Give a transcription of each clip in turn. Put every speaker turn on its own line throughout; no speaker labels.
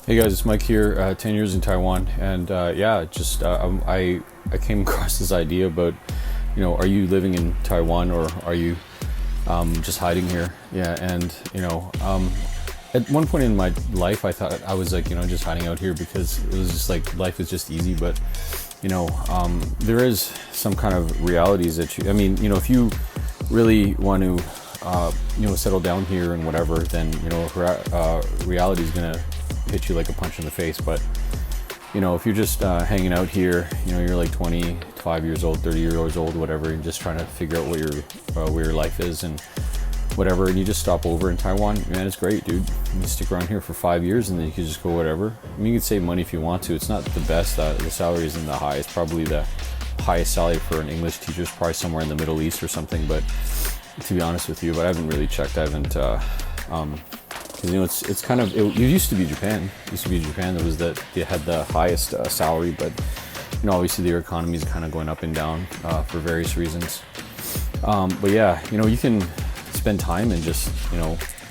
Hey guys, it's Mike here. 10 years in Taiwan, and I came across this idea about, are you living in Taiwan or are you just hiding here? Yeah, and at one point in my life, I thought I was like, just hiding out here because it was just like life is just easy. But there is some kind of realities that if you really want to, settle down here and whatever, then reality is gonna hit you like a punch in the face. But if you're just hanging out here, you're like 25 years old, 30 years old, whatever, and just trying to figure out where your life is and whatever, and you just stop over in Taiwan, man, it's great, dude. You stick around here for 5 years and then you can just go whatever. I mean, you can save money if you want to. It's not the best. The salary isn't the highest. Probably the highest salary for an English teacher is probably somewhere in the Middle East or something. But to be honest with you, but I haven't really checked. I haven't, because it's kind of, it used to be Japan. It used to be Japan that was that they had the highest salary, but obviously their economy is kind of going up and down for various reasons. But yeah, you can spend time and just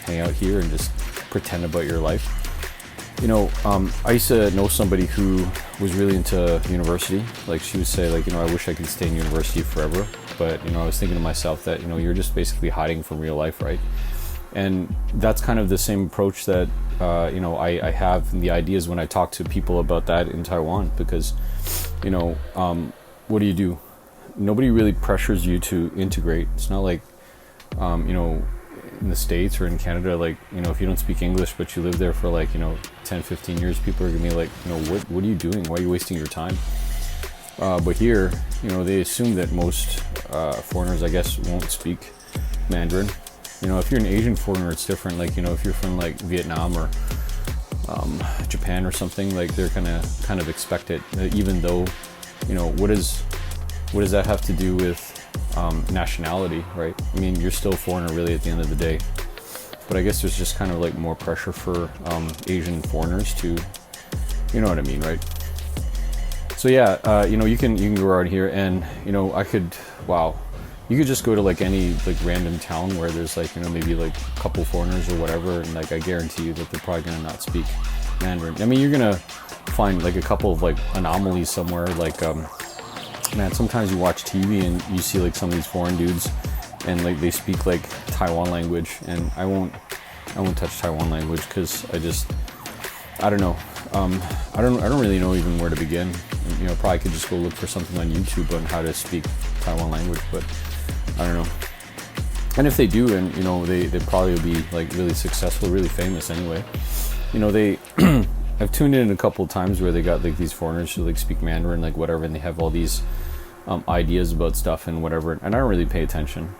hang out here and just pretend about your life. I used to know somebody who was really into university. Like, she would say, like, I wish I could stay in university forever. But I was thinking to myself that you're just basically hiding from real life, right? And that's kind of the same approach that I have in the ideas when I talk to people about that in Taiwan, because what do? Nobody really pressures you to integrate. It's not like in the States or in Canada, like, if you don't speak English but you live there for like 10, 15 years, people are gonna be like, what are you doing? Why are you wasting your time? But here, they assume that most foreigners, I guess, won't speak Mandarin. If you're an Asian foreigner, it's different. Like, if you're from like Vietnam or Japan or something, like, they're gonna kind of expect it, even though, what does that have to do with nationality, right? I mean, you're still a foreigner really at the end of the day. But I guess there's just kind of like more pressure for Asian foreigners to, you know what I mean, right? So yeah, you can go around here and you could just go to like any like random town where there's like maybe like a couple foreigners or whatever, and like I guarantee you that they're probably gonna not speak Mandarin. I mean, you're gonna find like a couple of like anomalies somewhere, like man, sometimes you watch TV and you see like some of these foreign dudes and like they speak like Taiwan language, and I won't touch Taiwan language because I don't know. I don't really know even where to begin. Probably could just go look for something on YouTube on how to speak Taiwan language, but I don't know. And if they do, and they probably will be like really successful, really famous anyway. They I've tuned in a couple of times where they got like these foreigners who like speak Mandarin, like whatever, and they have all these ideas about stuff and whatever, and I don't really pay attention.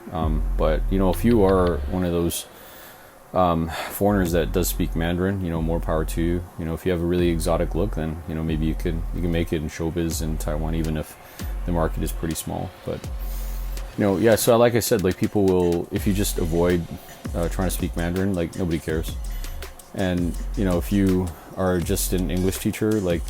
But if you are one of those foreigners that does speak Mandarin, more power to you. If you have a really exotic look, then maybe you can make it in showbiz in Taiwan, even if the market is pretty small. But yeah, so like I said, like, people will, if you just avoid trying to speak Mandarin, like, nobody cares. And if you are just an English teacher, like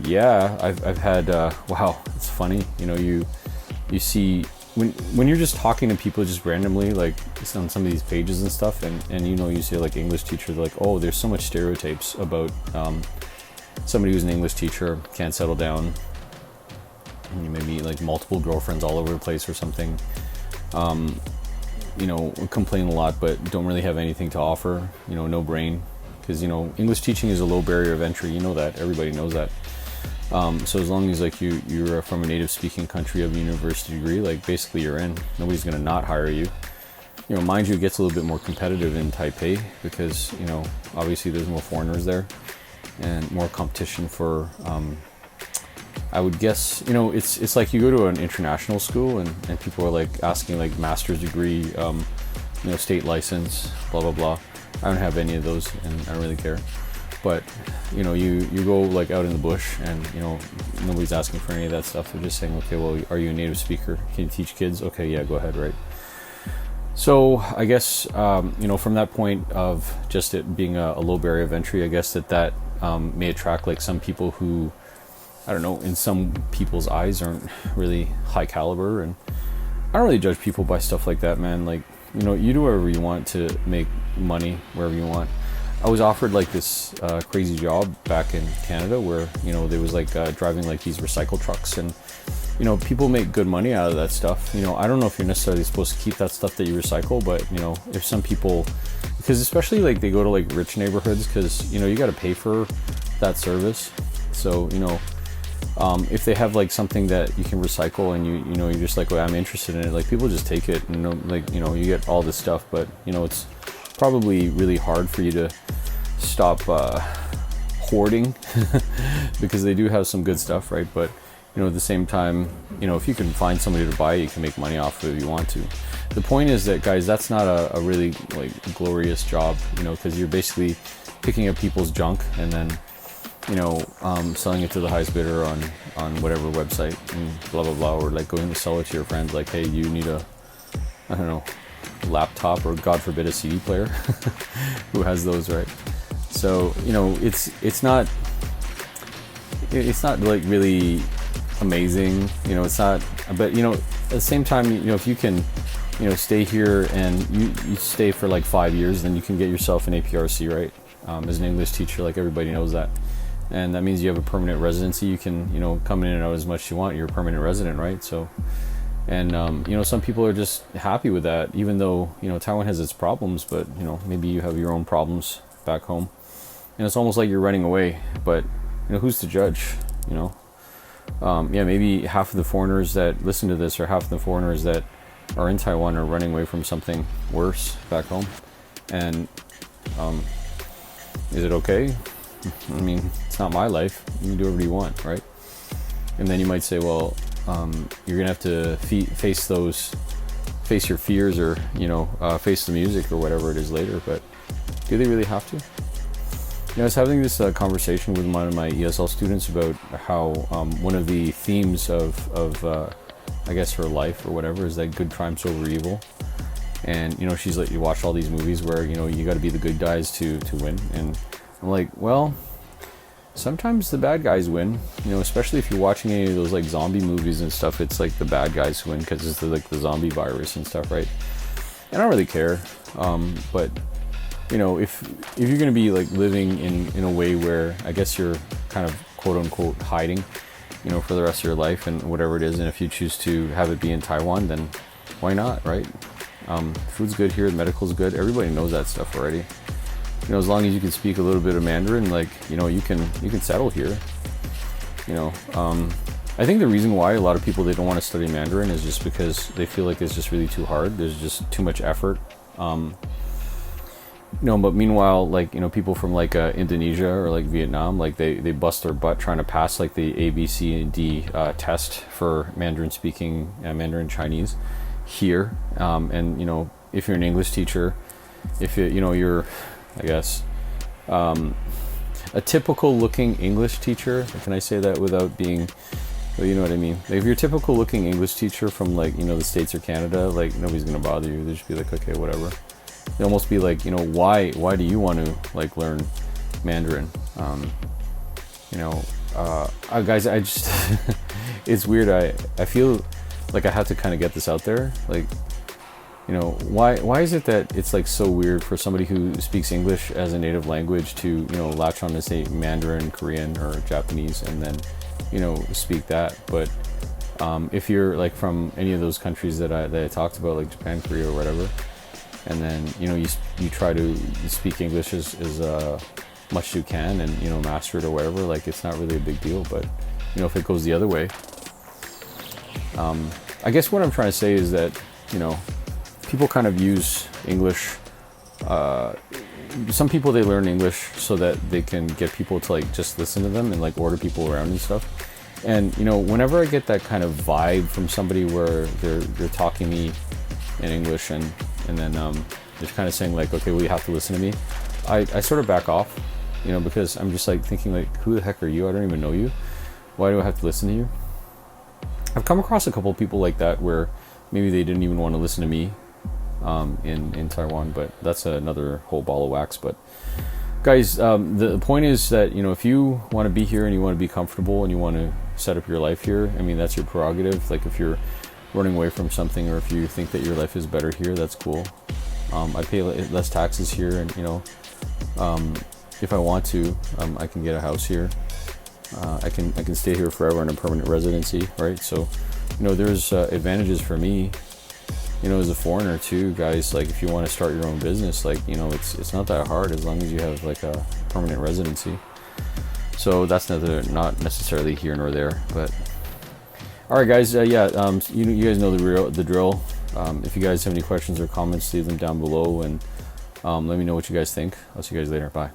yeah, I've had wow, it's funny, you see when you're just talking to people just randomly, like on some of these pages and stuff, and you see like English teachers, like, oh, there's so much stereotypes about somebody who's an English teacher, can't settle down, and you maybe like multiple girlfriends all over the place or something, complain a lot but don't really have anything to offer, no brain, because English teaching is a low barrier of entry, that everybody knows that. So as long as like you're from a native speaking country, of a university degree, like basically you're in. Nobody's gonna not hire you. Mind you, it gets a little bit more competitive in Taipei because obviously there's more foreigners there and more competition for I would guess it's like you go to an international school and people are like asking like master's degree, state license, blah blah blah. I don't have any of those and I don't really care. But you go like out in the bush and nobody's asking for any of that stuff. They're just saying, okay, well, are you a native speaker? Can you teach kids? Okay, yeah, go ahead, right? So I guess from that point of just it being a low barrier of entry, I guess that may attract like some people who, I don't know, in some people's eyes aren't really high caliber. And I don't really judge people by stuff like that, man. Like, you do whatever you want to make money wherever you want. I was offered like this crazy job back in Canada where, you know, there was like driving like these recycle trucks, and you know, people make good money out of that stuff. You know, I don't know if you're necessarily supposed to keep that stuff that you recycle, but you know, if some people, because especially like they go to like rich neighborhoods, because you know, you got to pay for that service. So you know, if they have like something that you can recycle and you know, you're just like, well, I'm interested in it, like people just take it, and you know, like, you know, you get all this stuff, but you know, it's probably really hard for you to stop hoarding because they do have some good stuff, right? But you know, at the same time, you know, if you can find somebody to buy it, you can make money off of it if you want to. The point is that, guys, that's not a really like glorious job, you know, because you're basically picking up people's junk and then, you know, selling it to the highest bidder on whatever website and blah blah blah, or like going to sell it to your friends, like, hey, you need a, I don't know, laptop, or God forbid a CD player. Who has those, right? So you know, it's not like really amazing, you know, it's not, but you know, at the same time, you know, if you can, you know, stay here and you stay for like 5 years, then you can get yourself an APRC, right? As an English teacher, like everybody knows that, and that means you have a permanent residency. You can, you know, come in and out as much as you want. You're a permanent resident, right? So, and you know, some people are just happy with that, even though, you know, Taiwan has its problems, but you know, maybe you have your own problems back home, and it's almost like you're running away, but you know, who's to judge, you know? Yeah, maybe half of the foreigners that listen to this, or half of the foreigners that are in Taiwan, are running away from something worse back home. And is it okay? I mean, it's not my life. You can do whatever you want, right? And then you might say, well, you're gonna have to face your fears, or you know, face the music or whatever it is later. But do they really have to? You know, I was having this conversation with one of my ESL students about how one of the themes of I guess her life or whatever is that good triumphs over evil. And you know, she's like, you watch all these movies where, you know, you got to be the good guys to win. And I'm like, well, sometimes the bad guys win. You know, especially if you're watching any of those like zombie movies and stuff, it's like the bad guys who win because it's like the zombie virus and stuff, right? And I don't really care, but you know, if you're going to be like living in a way where I guess you're kind of quote unquote hiding, you know, for the rest of your life and whatever it is, and if you choose to have it be in Taiwan, then why not, right? Food's good here, medical's good, everybody knows that stuff already. You know, as long as you can speak a little bit of Mandarin, like, you know, you can settle here. You know, I think the reason why a lot of people, they don't want to study Mandarin is just because they feel like it's just really too hard. There's just too much effort. You know, but meanwhile, like, you know, people from like Indonesia or like Vietnam, like they bust their butt trying to pass like the A, B, C, and D test for Mandarin speaking, Mandarin Chinese here. And you know, if you're an English teacher, if you know, you're, I guess, a typical looking English teacher, can I say that without being, well, you know what I mean? Like, if you're a typical looking English teacher from like, you know, the States or Canada, like nobody's gonna bother you. They just be like, okay, whatever. They almost be like, you know, why do you want to like learn Mandarin? You know, guys, I just it's weird. I feel like I have to kind of get this out there. Like, you know, why is it that it's like so weird for somebody who speaks English as a native language to, you know, latch on to say Mandarin, Korean, or Japanese, and then, you know, speak that. But if you're like from any of those countries that I talked about, like Japan, Korea, or whatever, and then, you know, you try to speak English as much as you can, and, you know, master it or whatever, like, it's not really a big deal. But, you know, if it goes the other way, I guess what I'm trying to say is that, you know, people kind of use English, some people, they learn English so that they can get people to like just listen to them and like order people around and stuff. And, you know, whenever I get that kind of vibe from somebody where they're talking to me in English, and then they're kind of saying like, okay, well, you have to listen to me, I sort of back off, you know, because I'm just like thinking like, who the heck are you? I don't even know you. Why do I have to listen to you? I've come across a couple of people like that where maybe they didn't even want to listen to me in Taiwan, but that's another whole ball of wax. But guys, the point is that, you know, if you want to be here and you want to be comfortable and you want to set up your life here, I mean, that's your prerogative. Like, if you're running away from something, or if you think that your life is better here, that's cool. I pay less taxes here, and, you know, If I want to, I can get a house here. I can stay here forever in a permanent residency, right? So, there's advantages for me, as a foreigner too, guys. Like if you want to start your own business, like, it's not that hard as long as you have like a permanent residency. So that's not necessarily here nor there, but all right, guys. You guys know the drill. If you guys have any questions or comments, leave them down below, and let me know what you guys think. I'll see you guys later. Bye.